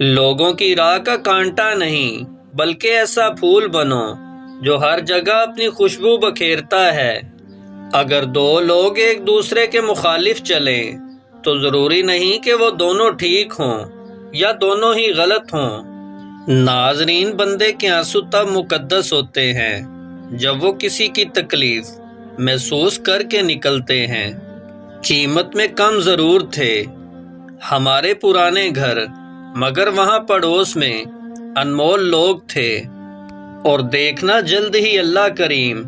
لوگوں کی راہ کا کانٹا نہیں بلکہ ایسا پھول بنو جو ہر جگہ اپنی خوشبو بکھیرتا ہے۔ اگر دو لوگ ایک دوسرے کے مخالف چلیں تو ضروری نہیں کہ وہ دونوں ٹھیک ہوں یا دونوں ہی غلط ہوں۔ ناظرین، بندے کے آنسو تب مقدس ہوتے ہیں جب وہ کسی کی تکلیف محسوس کر کے نکلتے ہیں۔ قیمت میں کم ضرور تھے ہمارے پرانے گھر، مگر وہاں پڑوس میں انمول لوگ تھے۔ اور دیکھنا جلد ہی اللہ کریم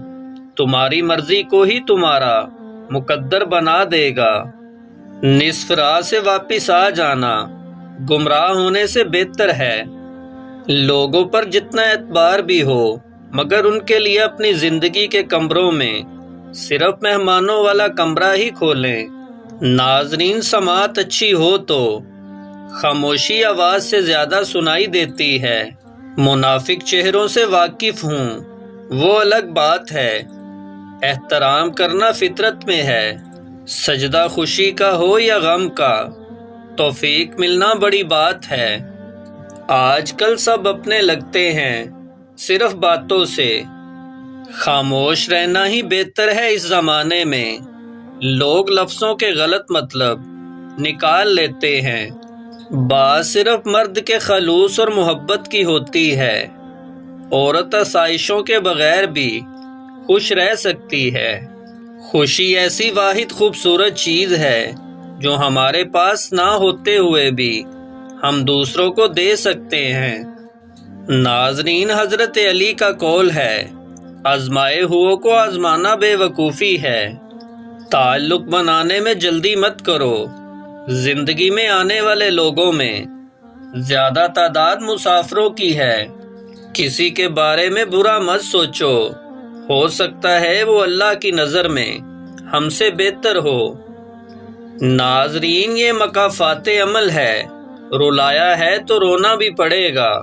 تمہاری مرضی کو ہی تمہارا مقدر بنا دے گا۔ نصف راہ سے واپس آ جانا گمراہ ہونے سے بہتر ہے۔ لوگوں پر جتنا اعتبار بھی ہو، مگر ان کے لیے اپنی زندگی کے کمروں میں صرف مہمانوں والا کمرہ ہی کھولیں۔ ناظرین، سماعت اچھی ہو تو خاموشی آواز سے زیادہ سنائی دیتی ہے۔ منافق چہروں سے واقف ہوں وہ الگ بات ہے، احترام کرنا فطرت میں ہے۔ سجدہ خوشی کا ہو یا غم کا، توفیق ملنا بڑی بات ہے۔ آج کل سب اپنے لگتے ہیں صرف باتوں سے، خاموش رہنا ہی بہتر ہے۔ اس زمانے میں لوگ لفظوں کے غلط مطلب نکال لیتے ہیں۔ بات صرف مرد کے خلوص اور محبت کی ہوتی ہے۔ عورت آسائشوں کے بغیر بھی خوش رہ سکتی ہے۔ خوشی ایسی واحد خوبصورت چیز ہے جو ہمارے پاس نہ ہوتے ہوئے بھی ہم دوسروں کو دے سکتے ہیں۔ ناظرین، حضرت علی کا قول ہے، آزمائے ہوئوں کو آزمانا بے وقوفی ہے۔ تعلق بنانے میں جلدی مت کرو۔ زندگی میں آنے والے لوگوں میں زیادہ تعداد مسافروں کی ہے۔ کسی کے بارے میں برا مت سوچو، ہو سکتا ہے وہ اللہ کی نظر میں ہم سے بہتر ہو۔ ناظرین، یہ مکافات عمل ہے، رلایا ہے تو رونا بھی پڑے گا۔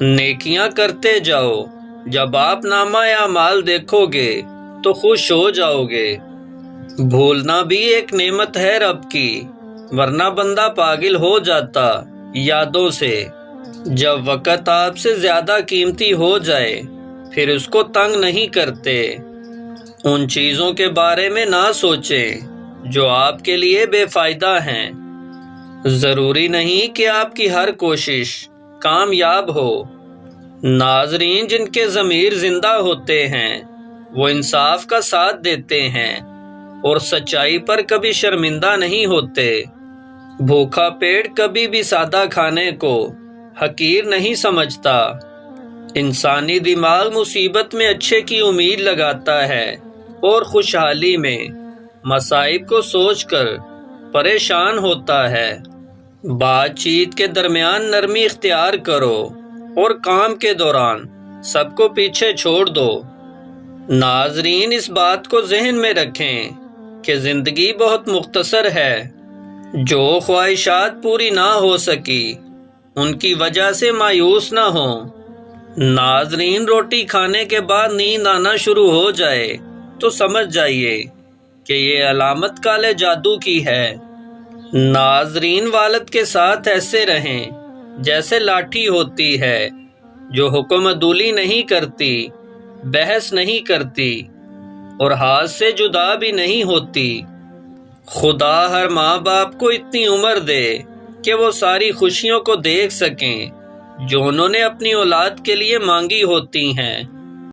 نیکیاں کرتے جاؤ، جب آپ نامہ اعمال دیکھو گے تو خوش ہو جاؤ گے۔ بھولنا بھی ایک نعمت ہے رب کی، ورنہ بندہ پاگل ہو جاتا یادوں سے۔ جب وقت آپ سے زیادہ قیمتی ہو جائے پھر اس کو تنگ نہیں کرتے۔ ان چیزوں کے بارے میں نہ سوچیں جو آپ کے لیے بے فائدہ ہیں۔ ضروری نہیں کہ آپ کی ہر کوشش کامیاب ہو۔ ناظرین، جن کے ضمیر زندہ ہوتے ہیں وہ انصاف کا ساتھ دیتے ہیں اور سچائی پر کبھی شرمندہ نہیں ہوتے۔ بھوکا پیٹ کبھی بھی سادہ کھانے کو حقیر نہیں سمجھتا۔ انسانی دماغ مصیبت میں اچھے کی امید لگاتا ہے اور خوشحالی میں مصائب کو سوچ کر پریشان ہوتا ہے۔ بات چیت کے درمیان نرمی اختیار کرو اور کام کے دوران سب کو پیچھے چھوڑ دو۔ ناظرین، اس بات کو ذہن میں رکھیں کہ زندگی بہت مختصر ہے۔ جو خواہشات پوری نہ ہو سکی ان کی وجہ سے مایوس نہ ہوں۔ ناظرین، روٹی کھانے کے بعد نیند آنا شروع ہو جائے تو سمجھ جائیے کہ یہ علامت کالے جادو کی ہے۔ ناظرین، والد کے ساتھ ایسے رہیں جیسے لاٹھی ہوتی ہے جو حکم عدولی نہیں کرتی، بحث نہیں کرتی اور ہاتھ سے جدا بھی نہیں ہوتی۔ خدا ہر ماں باپ کو اتنی عمر دے کہ وہ ساری خوشیوں کو دیکھ سکیں جو انہوں نے اپنی اولاد کے لیے مانگی ہوتی ہیں۔